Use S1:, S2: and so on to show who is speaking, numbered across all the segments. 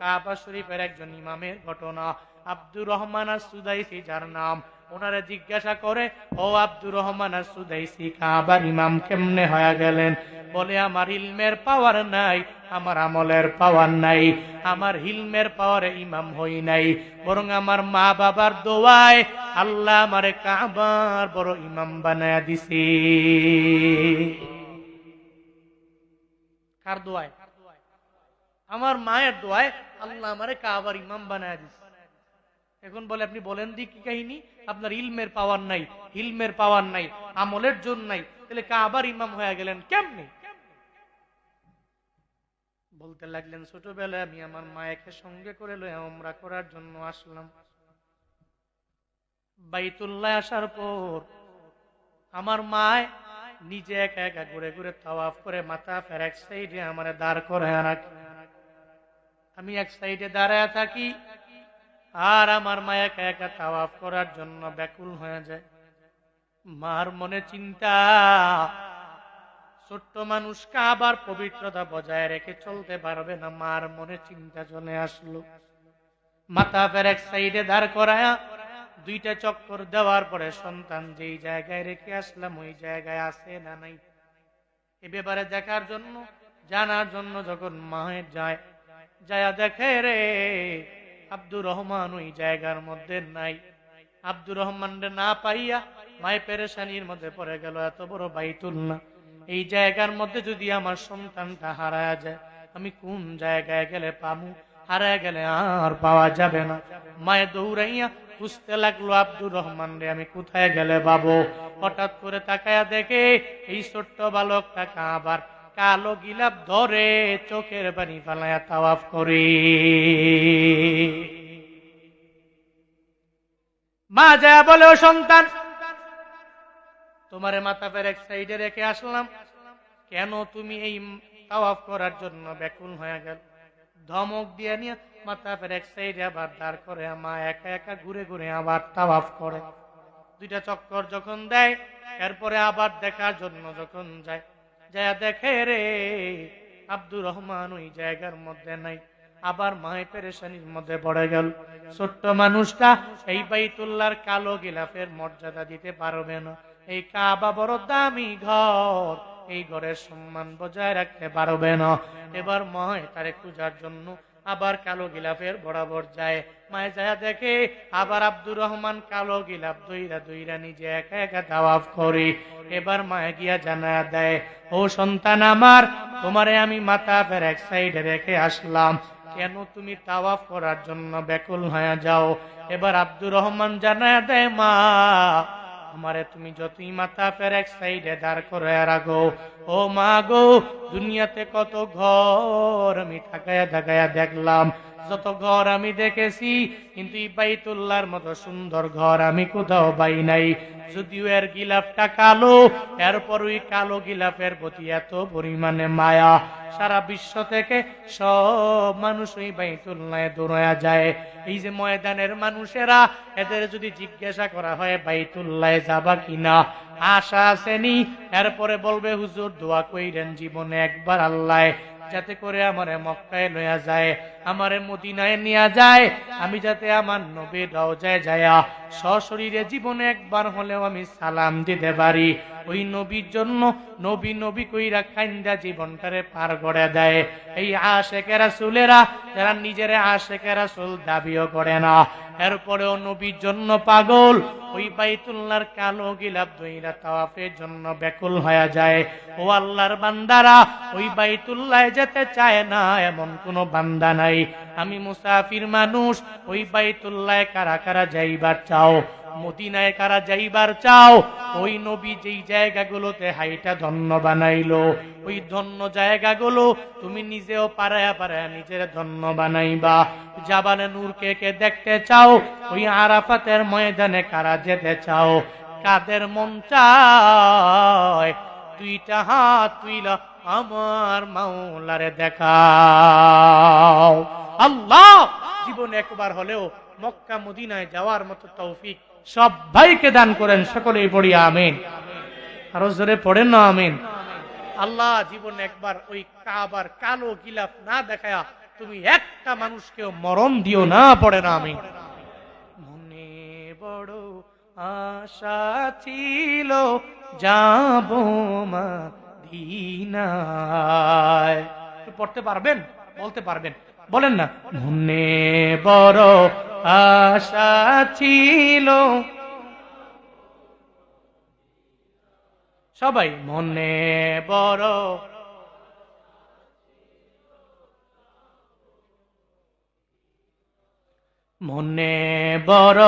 S1: কাবা শরীফের একজন ইমামের ঘটনা। আব্দুর রহমান আস-সুদাইসি যার নাম, ওনারে জিজ্ঞাসা করে, ও আব্দুর রহমান আস-সুদাইসি, কাবার ইমাম কেমনে হয়ে গেলেন? বলে, আমার ইলমের পাওয়ার নাই, আমার আমলের পাওয়ার নাই, আমার ইলমের পাওয়ারে ইমাম হই নাই, বরং আমার মা বাবার দোয়ায় আল্লাহ আমারে কাবার বড় ইমাম বানায়া দিছে। কার দোয়ায়? আমার মায়ের দোয়ায় আল্লাহ আমারে কাবার ইমাম বানায়া দিছে। এখন বলে, আপনি বলেন দি কি কাহিনী? আপনার ইলমের পাওয়ার নাই, ইলমের পাওয়ার নাই, আমলের জন্য নাই, তাহলে কাবার ইমাম হয়ে গেলেন কেমনে? বলতে লাগলেন, ছোটবেলায় আমি আমার মায়েকে সঙ্গে করে লয়ে উমরা করার জন্য আসলাম। বাইতুল্লাহ আসার পর আমার মায় নিজে একা একা ঘুরে ঘুরে তাওয়াফ করে মাথা ফের এক সাইডে আমারে দাঁড় করায় রাখে। আমি এক সাইডে দাঁড়ায় থাকি, আর আমার মা একা একা তাওয়াফ করার জন্য ব্যাকুল হয়ে যায়। মার মনে চিন্তা, ছোট্ট মানুষ কাবার পবিত্রতা বজায় রেখে চলতে পারবে না। মার মনে চিন্তা চলে আসলো। মাথা ফের এক সাইডে দাঁড় করায়া দুইটা চক্কর দেওয়ার পরে সন্তান যেই জায়গায় রেখে আসলাম ওই জায়গায় আছে না নাই এ ব্যাপারে দেখার জন্য, জানার জন্য যখন মায়ের যায়, যায়া দেখে রে আব্দুর রহমান ওই জায়গার মধ্যে নাই। আব্দুর রহমান রে না পাইয়া মায়ের পেরেশানির মধ্যে পড়ে গেল। এত বড় বাইতুল্লাহ, এই জায়গার মধ্যে যদি আমার সন্তানটা হারায় যায়, আমি কোন জায়গায় গেলে পামু? হারায় গেলে আর পাওয়া যাবে না। মায়ে দৌড়াইয়া খুঁজতে লাগলো আব্দুর রহমান রে, আমি কোথায় গেলে পাবো? হঠাৎ করে তাকায়া দেখে এই ছোট্ট বালকটা কাবার কালো গিলাপ ধরে চোখের পানি ফালায়া তাওয়াফ করে। মা যা বলে, ও সন্তান, তোমারে মাথা ফের এক সাইডে রেখে আসলাম, কেন তুমি এই তাওয়াফ করার জন্য ব্যাকুল হয়ে গেল? ধমক দিয়ে নিয়ে মাথা ফের এক সাইডে আবার দাঁড় করে মা একা একা ঘুরে ঘুরে আবার তাওয়াফ করে। দুইটা চক্কর যখন দেয়, এরপরে আবার দেখার জন্য যখন যায়, যা দেখে রে আব্দুর রহমান ওই জায়গার মধ্যে নাই। আবার মায়ের পেরেশানির মধ্যে পড়ে গেল। ছোট্ট মানুষটা এই বাইতুল্লাহর কালো গিলাফের মর্যাদা দিতে পারবে না। এই কাবা বড় দামি ঘর, এই ঘরের সম্মান বজায় রাখতে পারবে না। এবার মায় তারে খোঁজার জন্য আবার কালো গিলাফের বরাবর যায়। মায়ে যায় দেখে আবার আব্দুর রহমান কালো গিলাফ দইরা দইরা নিজে একা একা তাওয়াফ করে। এবার মায়ে গিয়া জানা দেয়, ও সন্তান আমার, তোমারে আমি মাথা ফের এক সাইডে রেখে আসলাম, কেন তুমি তাওয়াফ করার জন্য ব্যাকুল হয়ে যাও? এবার আব্দুর রহমান জানা দেয়, মা, আমারে তুমি যতই মাথা ফের এক সাইডে দাঁড় করে রাখো, ও মা গো, দুনিয়াতে কত ঘর আমি তাকায়া তাকায়া দেখলাম, যত ঘর আমি দেখেছি, কিন্তু এই বাইতুল্লাহর মতো সুন্দর ঘর আমি কোথাও পাই নাই। যদিও এর গিলাফটা কালো, এরপর ওই কালো গিলাফের প্রতি এত পরিমাণে মায়া, সারা বিশ্ব থেকে সব মানুষ ওই বাইতুল্লাহে দৌড়ায়া যায়। এই যে ময়দানের মানুষেরা, এদের যদি জিজ্ঞাসা করা হয় বাইতুল্লাহে যাবা কিনা, আশা আসেনি, এরপরে বলবে হুজুর দোয়া কইরেন জীবনে একবার আল্লাহ যাতে করে আমারে মক্কায় লইয়া যায়, আমারে মদিনায় নিয়ে যায়, আমি যাতে আমার নবীর রওজায় যায়া সশরীরে জীবনে একবার হলেও আমি সালাম দিতে পারি। ওই নবীর জন্য নবী নবী কইরা কাইন্দা জীবনটারে পার করে দেয়। এই আশেকে রাসূলেরা, যারা নিজেরা আশেকে রাসূল দাবিও করে না, এরপরেও নবীর জন্য পাগল, ওই বাইতুল্লাহর কালো গিলাফ দইরা তাওয়াফের জন্য ব্যাকুল হয়ে যায়। ও আল্লাহর বান্দারা, ওই বাইতুল্লাহে যেতে চায় না এমন কোন বান্দা নাই। আমি মুসাফির মানুষ, ওই বাইতুল্লাহে কারা কারা যাইবার চাও? মদিনায় কারা যাইবার চাও? ওই নবী যেই জায়গাগুলোতে হাইটা ধন্য বানাইলো, ওই ধন্য জায়গাগুলো তুমি নিজেও পারায়া পারায়া নিজের ধন্য বানাইবা। জাবালে নূর কে কে দেখতে চাও? ওই আরাফাতের ময়দানে কারা যেতে চাও? কাদের মন চায় দুইটা হাত তুইলা আমার মাওলারে দেখাও। আল্লাহ জীবনে একবার হলেও মক্কা মদিনায় যাওয়ার মতো তৌফিক সব ভাইকে দান করেন। সকলেই পড়ি আমিন। আরো জোরে পড়েন না আমিন। আল্লাহ জীবনে একবার ওই কাবার কালো গিলাফ না দেখায়া তুমি একটা মানুষকেও মরণ দিও না, পড়ে না আমি। মনে বড় আশা ছিল যাব মদিনায়। পড়তে পারবেন, বলতে পারবেন, বলেন না। মনে বড় আশা ছিল, সবাই মনে বড়, মনে বড়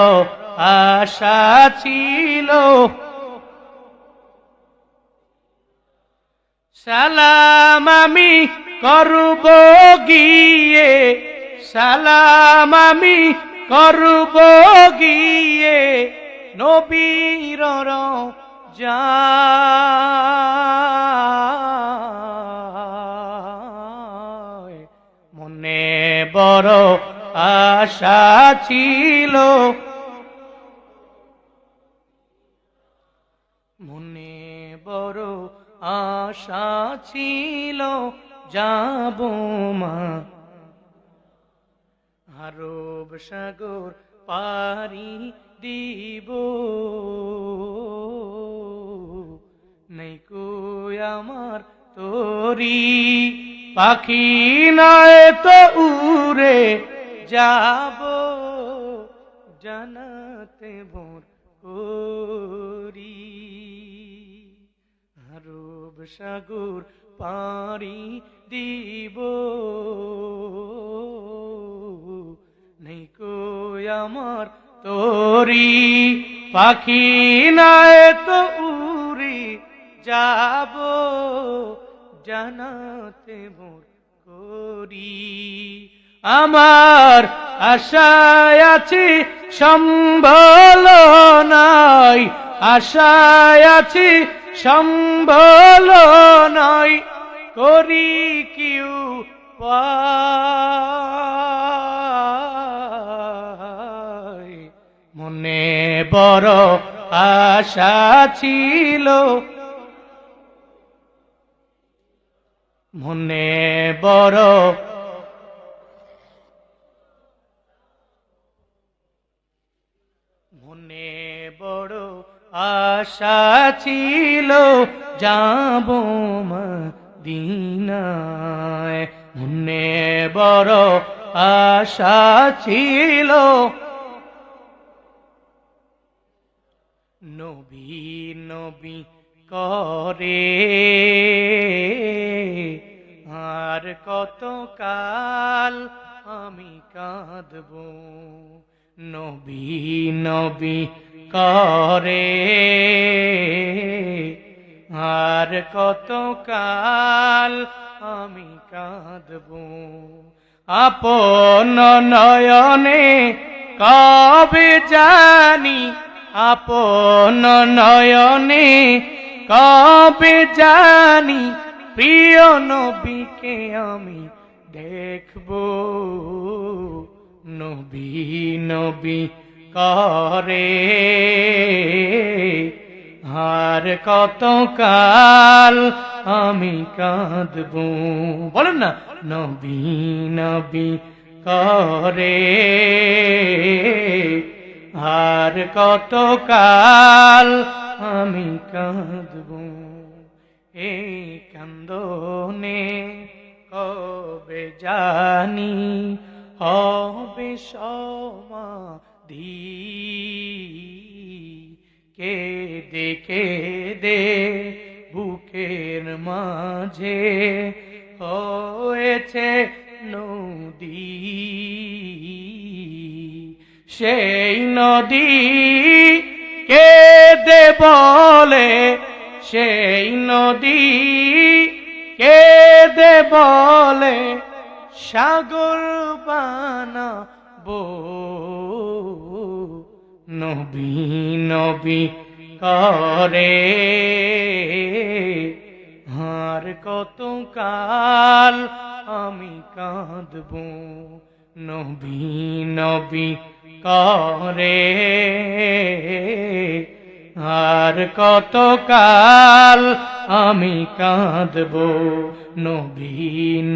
S1: আশা ছিল, সালাম আমি করব গিয়ে, সালাম আমি করব গিয়ে নবীর রওজায়। মনে বড় আশা ছিল, মনে বড় আশা ছিল যাব মা, আরব সাগর পারি দিব, নেই কই আমার তোরি, পাখি নয় তো উড়ে যাব জানাতে ভোর করি, আরব সাগর পারি দিব, নেই কই আমার তোরি, পাখি নয় তো উড়ি যাব জানাতে ভোর করি। আমার আশায় আছি সম্বল নাই, আশায় আছি সম্বল নাই, করি কিউ পায়। মনে বড় আশা ছিল, মনে বড়, মনে বড় আশা ছিল যাব মদিনায়। মনে বড় আশা ছিল, নবী নবী করে আর কত কাল আমি কাঁদব, নবী নবী করে আর কত কাল আমি কাঁদব, আপন নয়নে কবে জানি, আপন নয়নে কবে জানি প্রিয় নবীকে আমি দেখব, নবী নবী করে আর কত কাল আমি কাঁদব, বলেন না। নবী নবী করে আর কত কাল আমি কাঁদব, এই কান্দনে কবে জানি হবে সমাধি, কেঁদে কেঁদে বুকের মাঝে হয়েছে নদী, সেই নদী কেঁদে বলে, সেই নদী কেঁদে বলে সাগর বানাবো, নবী নবী করে আর কত কাল আমি কাঁদব, নবী নবী করে আর কত কাল আমি কাঁদব, নবী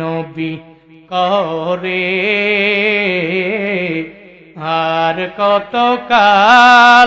S1: নবী করে আর কত কাল